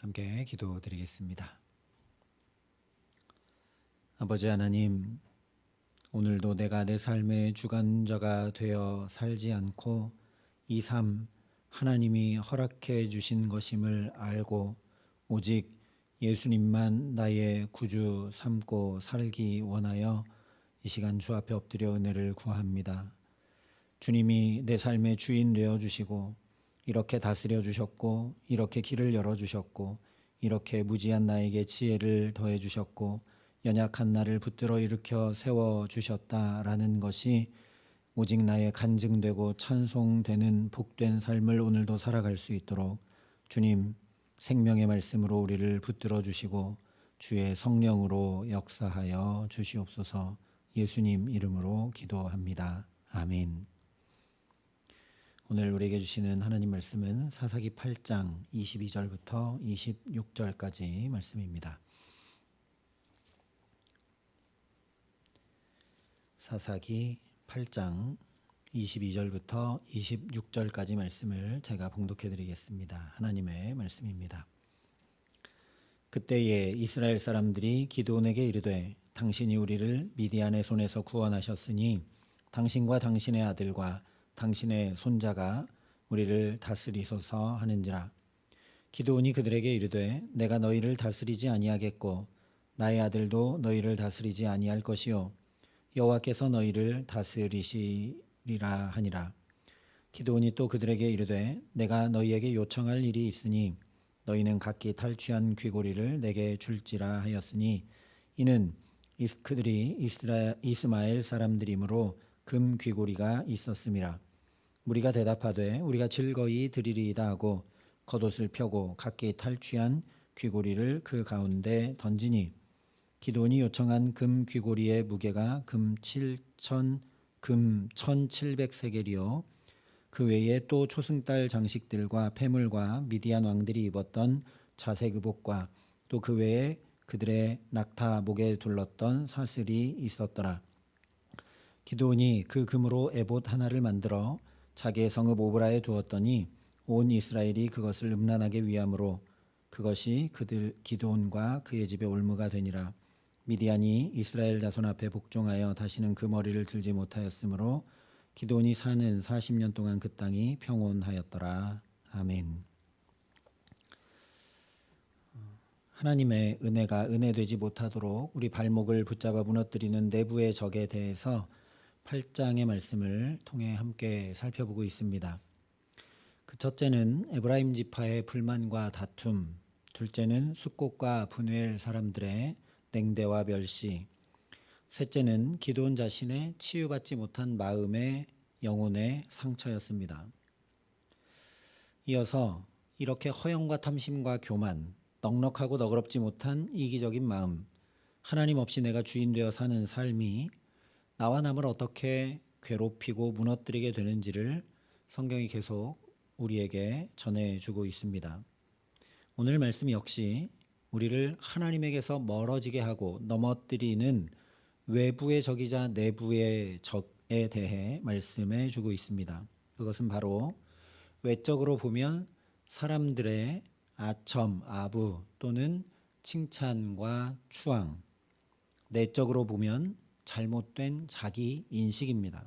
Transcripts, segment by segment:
함께 기도드리겠습니다. 아버지 하나님, 오늘도 내가 내 삶의 주관자가 되어 살지 않고 이 삶 하나님이 허락해 주신 것임을 알고 오직 예수님만 나의 구주 삼고 살기 원하여 이 시간 주 앞에 엎드려 은혜를 구합니다. 주님이 내 삶의 주인 되어 주시고 이렇게 다스려 주셨고 이렇게 길을 열어 주셨고 이렇게 무지한 나에게 지혜를 더해 주셨고 연약한 나를 붙들어 일으켜 세워 주셨다라는 것이 오직 나의 간증되고 찬송되는 복된 삶을 오늘도 살아갈 수 있도록 주님 생명의 말씀으로 우리를 붙들어 주시고 주의 성령으로 역사하여 주시옵소서. 예수님 이름으로 기도합니다. 아멘. 오늘 우리에게 주시는 하나님 말씀은 사사기 8장 22절부터 26절까지 말씀입니다. 사사기 8장 22절부터 26절까지 말씀을 제가 봉독해 드리겠습니다. 하나님의 말씀입니다. 그때에 이스라엘 사람들이 기드온에게 이르되 당신이 우리를 미디안의 손에서 구원하셨으니 당신과 당신의 아들과 당신의 손자가 우리를 다스리소서 하는지라. 기드온이 그들에게 이르되 내가 너희를 다스리지 아니하겠고 나의 아들도 너희를 다스리지 아니할 것이요 여호와께서 너희를 다스리시리라 하니라. 기드온이 또 그들에게 이르되 내가 너희에게 요청할 일이 있으니 너희는 각기 탈취한 귀고리를 내게 줄지라 하였으니 이는 그들이 이스마엘 사람들이므로 금 귀고리가 있었음이라. 무리가 대답하되 우리가 즐거이 드리리이다 하고 겉옷을 펴고 각기 탈취한 귀고리를 그 가운데 던지니 기드온이 요청한 금 귀고리의 무게가 금 1700세겔이요 그 외에 또 초승달 장식들과 패물과 미디안 왕들이 입었던 자색 의복과 또 그 외에 그들의 낙타 목에 둘렀던 사슬이 있었더라. 기드온이 그 금으로 에봇 하나를 만들어 자기의 성읍 오브라에 두었더니 온 이스라엘이 그것을 음란하게 위함으로 그것이 기드온과 그의 집의 올무가 되니라. 미디안이 이스라엘 자손 앞에 복종하여 다시는 그 머리를 들지 못하였으므로 기드온이 사는 40년 동안 그 땅이 평온하였더라. 아멘. 하나님의 은혜가 은혜되지 못하도록 우리 발목을 붙잡아 무너뜨리는 내부의 적에 대해서 8장의 말씀을 통해 함께 살펴보고 있습니다. 그 첫째는 에브라임 지파의 불만과 다툼, 둘째는 숫곳과 분회엘 사람들의 냉대와 멸시, 셋째는 기드온 자신의 치유받지 못한 마음의 영혼의 상처였습니다. 이어서 이렇게 허영과 탐심과 교만, 넉넉하고 너그럽지 못한 이기적인 마음, 하나님 없이 내가 주인 되어 사는 삶이 나와 남을 어떻게 괴롭히고 무너뜨리게 되는지를 성경이 계속 우리에게 전해주고 있습니다. 오늘 말씀 역시 우리를 하나님에게서 멀어지게 하고 넘어뜨리는 외부의 적이자 내부의 적에 대해 말씀해 주고 있습니다. 그것은 바로 외적으로 보면 사람들의 아첨, 아부 또는 칭찬과 추앙, 내적으로 보면 잘못된 자기 인식입니다.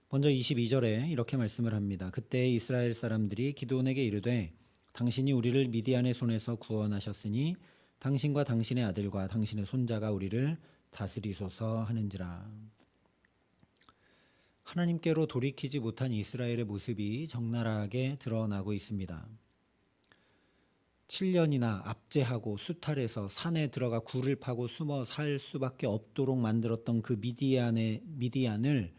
먼저 22절에 이렇게 말씀을 합니다. 그때 이스라엘 사람들이 기드온에게 이르되 당신이 우리를 미디안의 손에서 구원하셨으니 당신과 당신의 아들과 당신의 손자가 우리를 다스리소서 하는지라. 하나님께로 돌이키지 못한 이스라엘의 모습이 적나라하게 드러나고 있습니다. 7년이나 압제하고 수탈해서 산에 들어가 굴을 파고 숨어 살 수밖에 없도록 만들었던 그 미디안을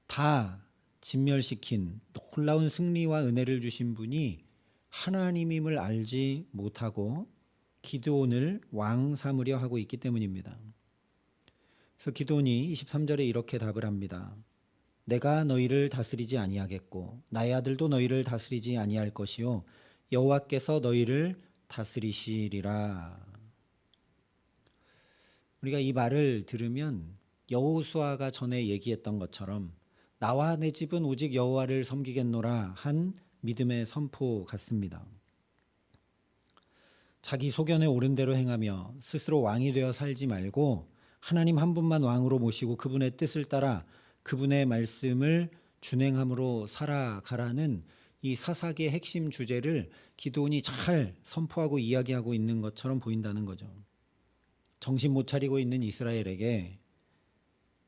다 진멸시킨 놀라운 승리와 은혜를 주신 분이 하나님임을 알지 못하고 기드온을 왕 삼으려 하고 있기 때문입니다. 그래서 기드온이 23절에 이렇게 답을 합니다. 내가 너희를 다스리지 아니하겠고 나의 아들도 너희를 다스리지 아니할 것이요 여호와께서 너희를 다스리시리라. 우리가 이 말을 들으면 여호수아가 전에 얘기했던 것처럼 나와 내 집은 오직 여호와를 섬기겠노라 한 믿음의 선포 같습니다. 자기 소견에 옳은 대로 행하며 스스로 왕이 되어 살지 말고 하나님 한 분만 왕으로 모시고 그분의 뜻을 따라 그분의 말씀을 준행함으로 살아가라는 이 사사기의 핵심 주제를 기드온이 잘 선포하고 이야기하고 있는 것처럼 보인다는 거죠. 정신 못 차리고 있는 이스라엘에게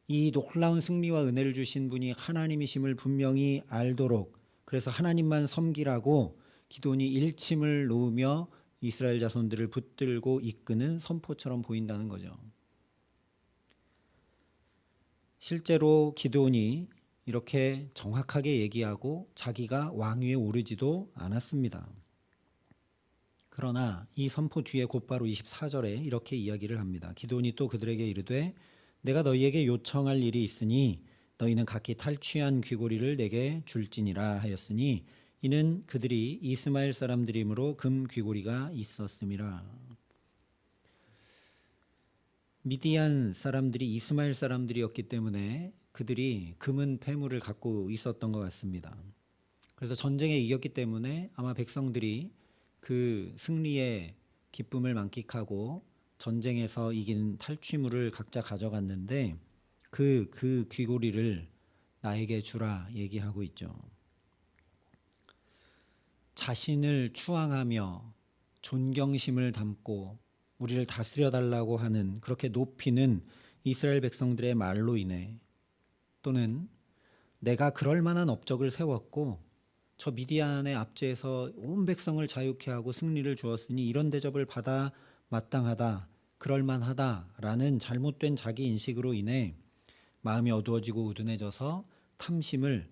이 놀라운 승리와 은혜를 주신 분이 하나님이심을 분명히 알도록, 그래서 하나님만 섬기라고 기드온이 일침을 놓으며 이스라엘 자손들을 붙들고 이끄는 선포처럼 보인다는 거죠. 실제로 기드온이 이렇게 정확하게 얘기하고 자기가 왕위에 오르지도 않았습니다. 그러나 이 선포 뒤에 곧바로 24절에 이렇게 이야기를 합니다. 기드온이 또 그들에게 이르되 내가 너희에게 요청할 일이 있으니 너희는 각기 탈취한 귀고리를 내게 줄지니라 하였으니 이는 그들이 이스마엘 사람들이므로 금 귀고리가 있었음이라. 미디안 사람들이 이스마엘 사람들이었기 때문에 그들이 금은 폐물을 갖고 있었던 것 같습니다. 그래서 전쟁에 이겼기 때문에 아마 백성들이 그 승리의 기쁨을 만끽하고 전쟁에서 이긴 탈취물을 각자 가져갔는데 그 귀고리를 나에게 주라 얘기하고 있죠. 자신을 추앙하며 존경심을 담고 우리를 다스려 달라고 하는, 그렇게 높이는 이스라엘 백성들의 말로 인해, 또는 내가 그럴 만한 업적을 세웠고 저 미디안의 압제에서 온 백성을 자유케 하고 승리를 주었으니 이런 대접을 받아 마땅하다, 그럴만하다라는 잘못된 자기 인식으로 인해 마음이 어두워지고 우둔해져서 탐심을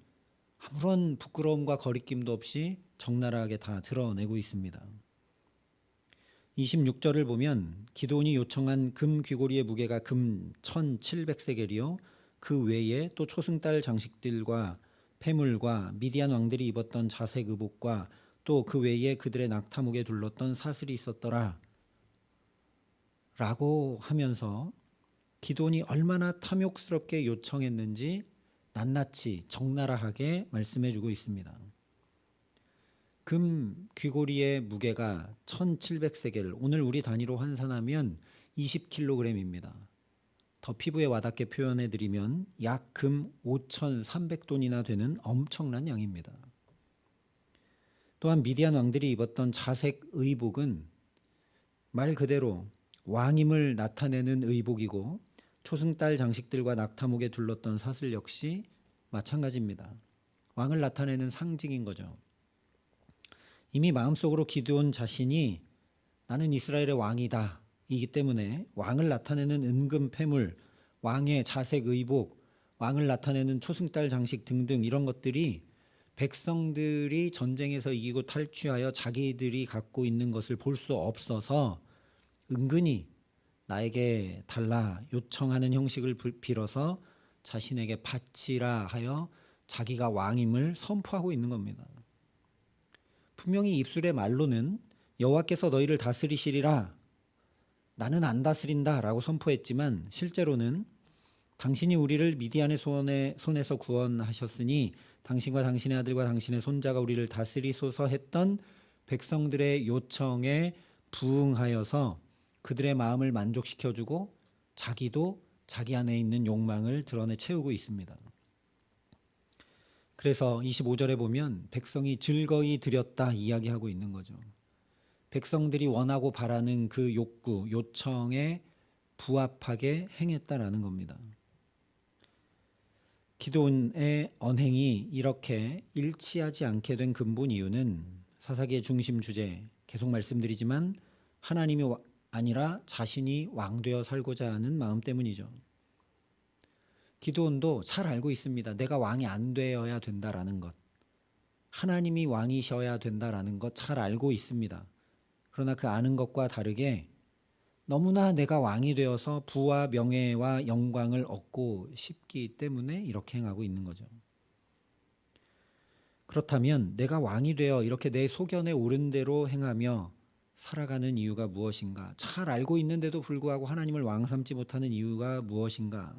아무런 부끄러움과 거리낌도 없이 적나라하게 다 드러내고 있습니다. 26절을 보면 기드온이 요청한 금 귀고리의 무게가 금 1700세겔이요 그 외에 또 초승달 장식들과 폐물과 미디안 왕들이 입었던 자색 의복과 또 그 외에 그들의 낙타목에 둘렀던 사슬이 있었더라 라고 하면서 기드온이 얼마나 탐욕스럽게 요청했는지 낱낱이 적나라하게 말씀해 주고 있습니다. 금 귀고리의 무게가 1700세겔, 오늘 우리 단위로 환산하면 20kg입니다. 더 피부에 와닿게 표현해 드리면 약 금 5,300돈이나 되는 엄청난 양입니다. 또한 미디안 왕들이 입었던 자색 의복은 말 그대로 왕임을 나타내는 의복이고 초승달 장식들과 낙타목에 둘렀던 사슬 역시 마찬가지입니다. 왕을 나타내는 상징인 거죠. 이미 마음속으로 기드온 자신이 나는 이스라엘의 왕이다 이기 때문에 왕을 나타내는 은금 폐물, 왕의 자색 의복, 왕을 나타내는 초승달 장식 등등 이런 것들이 백성들이 전쟁에서 이기고 탈취하여 자기들이 갖고 있는 것을 볼 수 없어서 은근히 나에게 달라 요청하는 형식을 빌어서 자신에게 바치라 하여 자기가 왕임을 선포하고 있는 겁니다. 분명히 입술의 말로는 여호와께서 너희를 다스리시리라, 나는 안 다스린다 라고 선포했지만 실제로는 당신이 우리를 미디안의 손에서 구원하셨으니 당신과 당신의 아들과 당신의 손자가 우리를 다스리소서 했던 백성들의 요청에 부응하여서 그들의 마음을 만족시켜주고 자기도 자기 안에 있는 욕망을 드러내 채우고 있습니다. 그래서 25절에 보면 백성이 즐거이 드렸다 이야기하고 있는 거죠. 백성들이 원하고 바라는 그 욕구, 요청에 부합하게 행했다라는 겁니다. 기드온의 언행이 이렇게 일치하지 않게 된 근본 이유는 사사기의 중심 주제 계속 말씀드리지만 하나님이 아니라 자신이 왕되어 살고자 하는 마음 때문이죠. 기드온도 잘 알고 있습니다. 내가 왕이 안 되어야 된다라는 것, 하나님이 왕이셔야 된다라는 것 잘 알고 있습니다. 그러나 그 아는 것과 다르게 너무나 내가 왕이 되어서 부와 명예와 영광을 얻고 싶기 때문에 이렇게 행하고 있는 거죠. 그렇다면 내가 왕이 되어 이렇게 내 소견에 옳은 대로 행하며 살아가는 이유가 무엇인가? 잘 알고 있는데도 불구하고 하나님을 왕 삼지 못하는 이유가 무엇인가?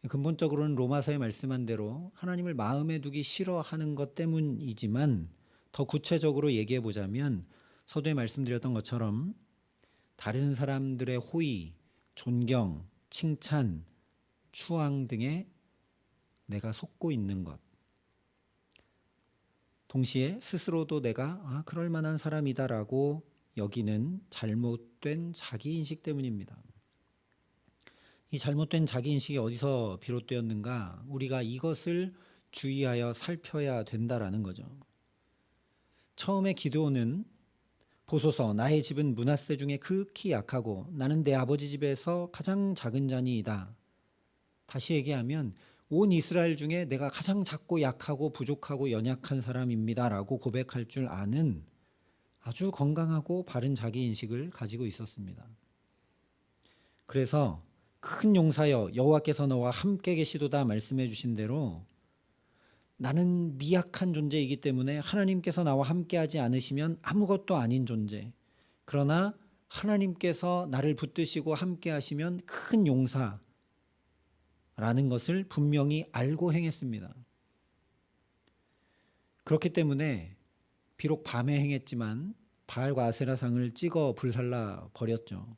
근본적으로는 로마서에 말씀한 대로 하나님을 마음에 두기 싫어하는 것 때문이지만 더 구체적으로 얘기해 보자면 서두에 말씀드렸던 것처럼 다른 사람들의 호의, 존경, 칭찬, 추앙 등에 내가 속고 있는 것. 동시에 스스로도 내가 그럴 만한 사람이다라고 여기는 잘못된 자기인식 때문입니다. 이 잘못된 자기인식이 어디서 비롯되었는가? 우리가 이것을 주의하여 살펴야 된다라는 거죠. 처음에 기드온은 보소서 나의 집은 므낫세 중에 극히 약하고 나는 내 아버지 집에서 가장 작은 자니이다. 다시 얘기하면 온 이스라엘 중에 내가 가장 작고 약하고 부족하고 연약한 사람입니다라고 고백할 줄 아는 아주 건강하고 바른 자기인식을 가지고 있었습니다. 그래서 큰 용사여 여호와께서 너와 함께 계시도다 말씀해 주신 대로 나는 미약한 존재이기 때문에 하나님께서 나와 함께하지 않으시면 아무것도 아닌 존재. 그러나 하나님께서 나를 붙드시고 함께하시면 큰 용사라는 것을 분명히 알고 행했습니다. 그렇기 때문에 비록 밤에 행했지만 바알과 아세라상을 찍어 불살라 버렸죠.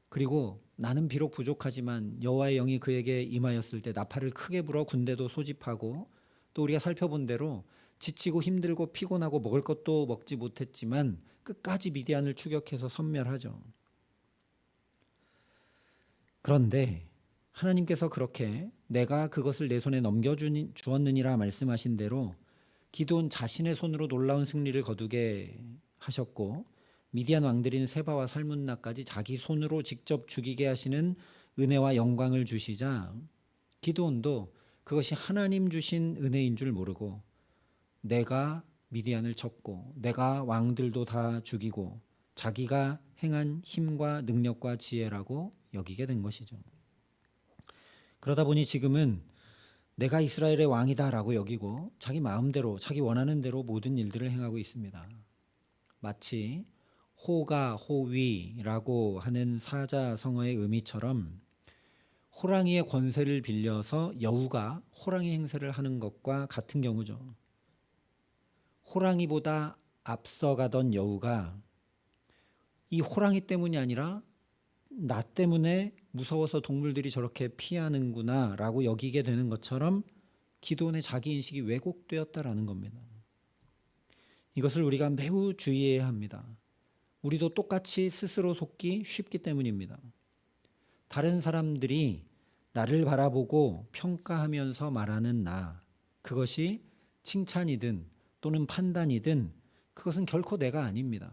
그리고 나는 비록 부족하지만 여호와의 영이 그에게 임하였을 때 나팔을 크게 불어 군대도 소집하고 또 우리가 살펴본 대로 지치고 힘들고 피곤하고 먹을 것도 먹지 못했지만 끝까지 미디안을 추격해서 섬멸하죠. 그런데 하나님께서 그렇게 내가 그것을 내 손에 넘겨주었느니라 말씀하신 대로 기드온 자신의 손으로 놀라운 승리를 거두게 하셨고 미디안 왕들인 세바와 살문나까지 자기 손으로 직접 죽이게 하시는 은혜와 영광을 주시자 기드온도 그것이 하나님 주신 은혜인 줄 모르고 내가 미디안을 쳤고 내가 왕들도 다 죽이고 자기가 행한 힘과 능력과 지혜라고 여기게 된 것이죠. 그러다 보니 지금은 내가 이스라엘의 왕이다라고 여기고 자기 마음대로 자기 원하는 대로 모든 일들을 행하고 있습니다. 마치 호가 호위라고 하는 사자성어의 의미처럼 호랑이의 권세를 빌려서 여우가 호랑이 행세를 하는 것과 같은 경우죠. 호랑이보다 앞서가던 여우가 이 호랑이 때문이 아니라 나 때문에 무서워서 동물들이 저렇게 피하는구나 라고 여기게 되는 것처럼 기드온의 자기인식이 왜곡되었다라는 겁니다. 이것을 우리가 매우 주의해야 합니다. 우리도 똑같이 스스로 속기 쉽기 때문입니다. 다른 사람들이 나를 바라보고 평가하면서 말하는 나, 그것이 칭찬이든 또는 판단이든 그것은 결코 내가 아닙니다.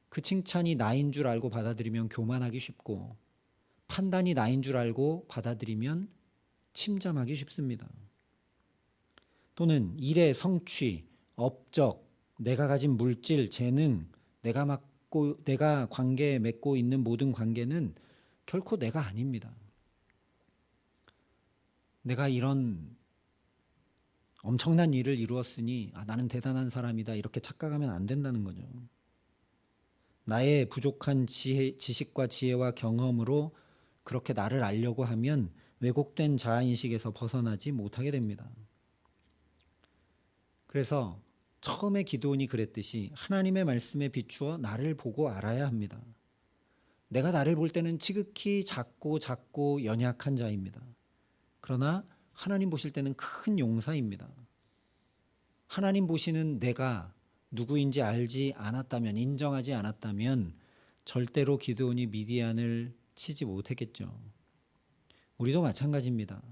그 칭찬이 나인 줄 알고 받아들이면 교만하기 쉽고 판단이 나인 줄 알고 받아들이면 침잠하기 쉽습니다. 또는 일의 성취, 업적, 내가 가진 물질, 재능, 내가 관계에 맺고 있는 모든 관계는 결코 내가 아닙니다. 내가 이런 엄청난 일을 이루었으니 나는 대단한 사람이다 이렇게 착각하면 안 된다는 거죠. 나의 부족한 지식과 지혜와 경험으로 그렇게 나를 알려고 하면 왜곡된 자아인식에서 벗어나지 못하게 됩니다. 그래서 처음에 기드온이 그랬듯이 하나님의 말씀에 비추어 나를 보고 알아야 합니다. 내가 나를 볼 때는 지극히 작고 연약한 자입니다. 그러나 하나님 보실 때는 큰 용사입니다. 하나님 보시는 내가 누구인지 알지 않았다면, 인정하지 않았다면 절대로 기드온이 미디안을 치지 못했겠죠. 우리도 마찬가지입니다.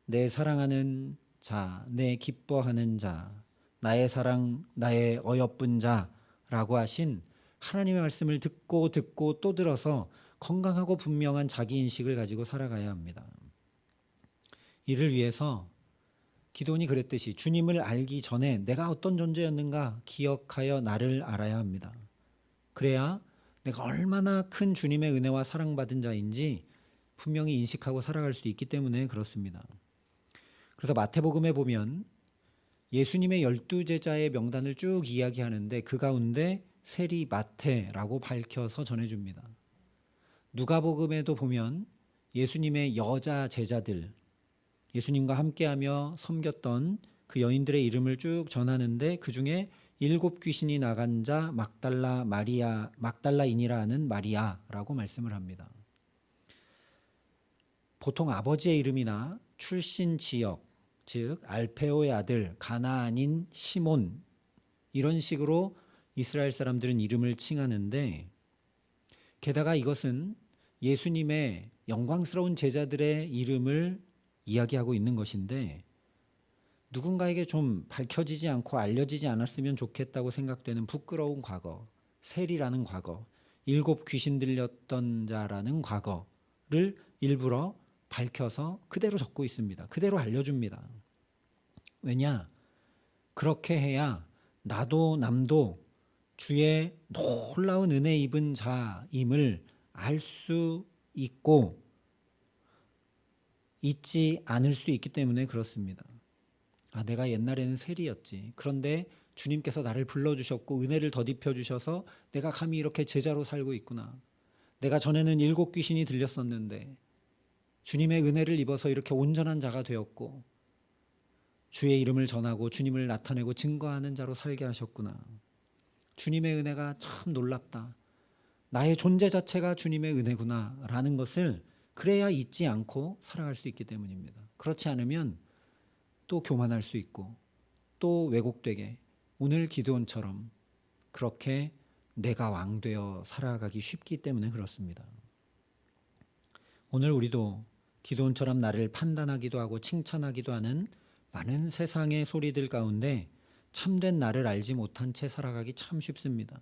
내 사랑하는 자, 내 기뻐하는 자, 나의 사랑, 나의 어여쁜 자라고 하신 하나님의 말씀을 듣고 또 들어서 건강하고 분명한 자기인식을 가지고 살아가야 합니다. 이를 위해서 기드온이 그랬듯이 주님을 알기 전에 내가 어떤 존재였는가 기억하여 나를 알아야 합니다. 그래야 내가 얼마나 큰 주님의 은혜와 사랑받은 자인지 분명히 인식하고 살아갈 수 있기 때문에 그렇습니다. 그래서 마태복음에 보면 예수님의 12제자의 명단을 쭉 이야기하는데 그 가운데 세리 마태라고 밝혀서 전해줍니다. 누가복음에도 보면 예수님의 여자 제자들, 예수님과 함께하며 섬겼던 그 여인들의 이름을 쭉 전하는데 그 중에 7 귀신이 나간 자 막달라인이라 하는 마리아라고 말씀을 합니다. 보통 아버지의 이름이나 출신 지역, 즉 알페오의 아들 가나안인 시몬, 이런 식으로 이스라엘 사람들은 이름을 칭하는데, 게다가 이것은 예수님의 영광스러운 제자들의 이름을 이야기하고 있는 것인데, 누군가에게 좀 밝혀지지 않고 알려지지 않았으면 좋겠다고 생각되는 부끄러운 과거, 세리라는 과거, 7 귀신 들렸던 자라는 과거를 일부러 밝혀서 그대로 적고 있습니다. 그대로 알려줍니다. 왜냐? 그렇게 해야 나도 남도 주의 놀라운 은혜 입은 자임을 알 수 있고 잊지 않을 수 있기 때문에 그렇습니다. 내가 옛날에는 세리였지. 그런데 주님께서 나를 불러주셨고 은혜를 덧입혀 주셔서 내가 감히 이렇게 제자로 살고 있구나. 내가 전에는 7 귀신이 들렸었는데 주님의 은혜를 입어서 이렇게 온전한 자가 되었고 주의 이름을 전하고 주님을 나타내고 증거하는 자로 살게 하셨구나. 주님의 은혜가 참 놀랍다. 나의 존재 자체가 주님의 은혜구나 라는 것을 그래야 잊지 않고 살아갈 수 있기 때문입니다. 그렇지 않으면 또 교만할 수 있고 또 왜곡되게 오늘 기드온처럼 그렇게 내가 왕되어 살아가기 쉽기 때문에 그렇습니다. 오늘 우리도 기드온처럼 나를 판단하기도 하고 칭찬하기도 하는 많은 세상의 소리들 가운데 참된 나를 알지 못한 채 살아가기 참 쉽습니다.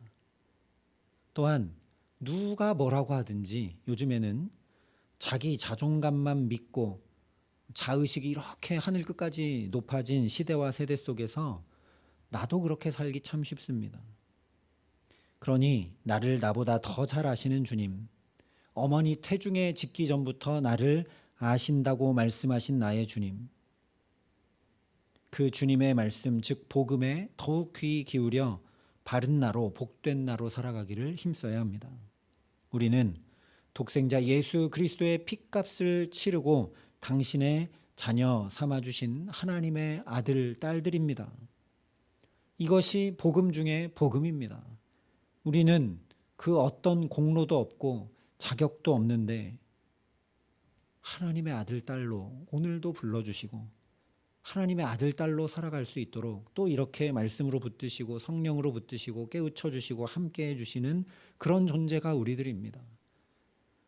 또한 누가 뭐라고 하든지 요즘에는 자기 자존감만 믿고 자의식이 이렇게 하늘 끝까지 높아진 시대와 세대 속에서 나도 그렇게 살기 참 쉽습니다. 그러니 나를 나보다 더 잘 아시는 주님, 어머니 태중에 짓기 전부터 나를 아신다고 말씀하신 나의 주님, 그 주님의 말씀 즉 복음에 더욱 귀 기울여 바른 나로 복된 나로 살아가기를 힘써야 합니다. 우리는 독생자 예수 그리스도의 핏값을 치르고 당신의 자녀 삼아주신 하나님의 아들, 딸들입니다. 이것이 복음 중에 복음입니다. 우리는 그 어떤 공로도 없고 자격도 없는데 하나님의 아들, 딸로 오늘도 불러주시고 하나님의 아들, 딸로 살아갈 수 있도록 또 이렇게 말씀으로 붙드시고 성령으로 붙드시고 깨우쳐 주시고 함께 해주시는 그런 존재가 우리들입니다.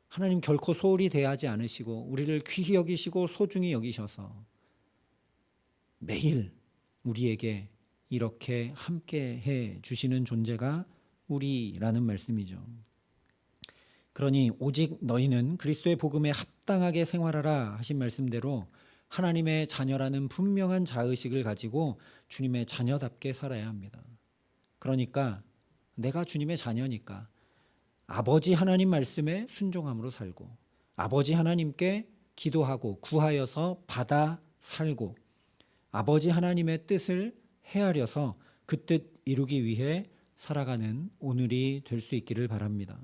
하나님 결코 소홀히 대하지 않으시고 우리를 귀히 여기시고 소중히 여기셔서 매일 우리에게 이렇게 함께 해 주시는 존재가 우리라는 말씀이죠. 그러니 오직 너희는 그리스도의 복음에 합당하게 생활하라 하신 말씀대로 하나님의 자녀라는 분명한 자의식을 가지고 주님의 자녀답게 살아야 합니다. 그러니까 내가 주님의 자녀니까 아버지 하나님 말씀에 순종함으로 살고 아버지 하나님께 기도하고 구하여서 받아 살고 아버지 하나님의 뜻을 헤아려서 그 뜻 이루기 위해 살아가는 오늘이 될 수 있기를 바랍니다.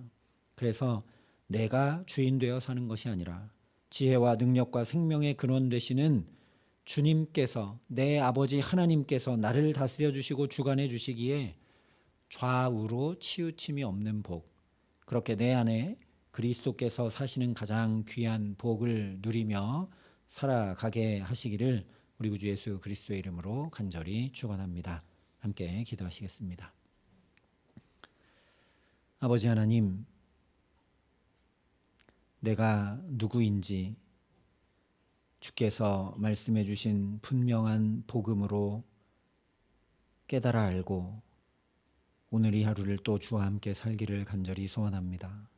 그래서 내가 주인 되어 사는 것이 아니라 지혜와 능력과 생명의 근원 되시는 주님께서 내 아버지 하나님께서 나를 다스려 주시고 주관해 주시기에 좌우로 치우침이 없는 복, 그렇게 내 안에 그리스도께서 사시는 가장 귀한 복을 누리며 살아가게 하시기를 우리 구주 예수 그리스도의 이름으로 간절히 축원합니다. 함께 기도하시겠습니다. 아버지 하나님, 내가 누구인지 주께서 말씀해 주신 분명한 복음으로 깨달아 알고 오늘 이 하루를 또 주와 함께 살기를 간절히 소원합니다.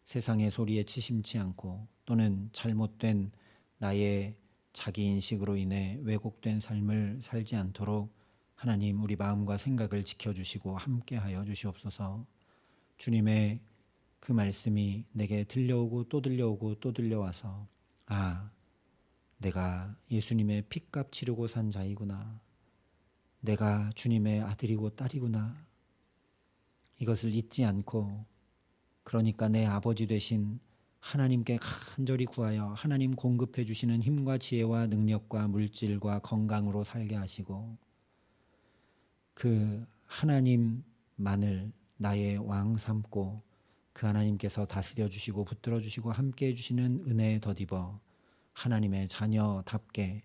세상의 소리에 치심치 않고 또는 잘못된 나의 자기인식으로 인해 왜곡된 삶을 살지 않도록 하나님 우리 마음과 생각을 지켜주시고 함께하여 주시옵소서. 주님의 그 말씀이 내게 들려오고 또 들려오고 또 들려와서 내가 예수님의 핏값 치르고 산 자이구나. 내가 주님의 아들이고 딸이구나. 이것을 잊지 않고 그러니까 내 아버지 되신 하나님께 간절히 구하여 하나님 공급해 주시는 힘과 지혜와 능력과 물질과 건강으로 살게 하시고 그 하나님만을 나의 왕 삼고 그 하나님께서 다스려 주시고 붙들어 주시고 함께 해 주시는 은혜에 덧입어 하나님의 자녀답게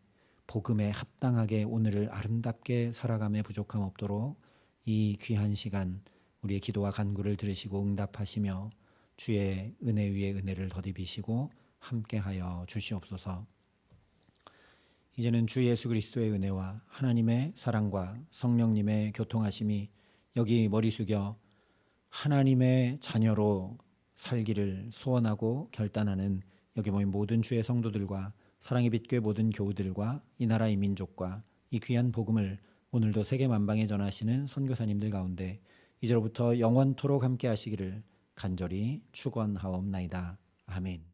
복음에 합당하게 오늘을 아름답게 살아감에 부족함 없도록 이 귀한 시간 우리의 기도와 간구를 들으시고 응답하시며 주의 은혜 위에 은혜를 덧입히시고 함께하여 주시옵소서. 이제는 주 예수 그리스도의 은혜와 하나님의 사랑과 성령님의 교통하심이 여기 머리 숙여 하나님의 자녀로 살기를 소원하고 결단하는 여기 모인 모든 주의 성도들과 사랑의 빛교회 모든 교우들과 이 나라 이 민족과 이 귀한 복음을 오늘도 세계 만방에 전하시는 선교사님들 가운데 이제로부터 영원토록 함께 하시기를 간절히 축원하옵나이다. 아멘.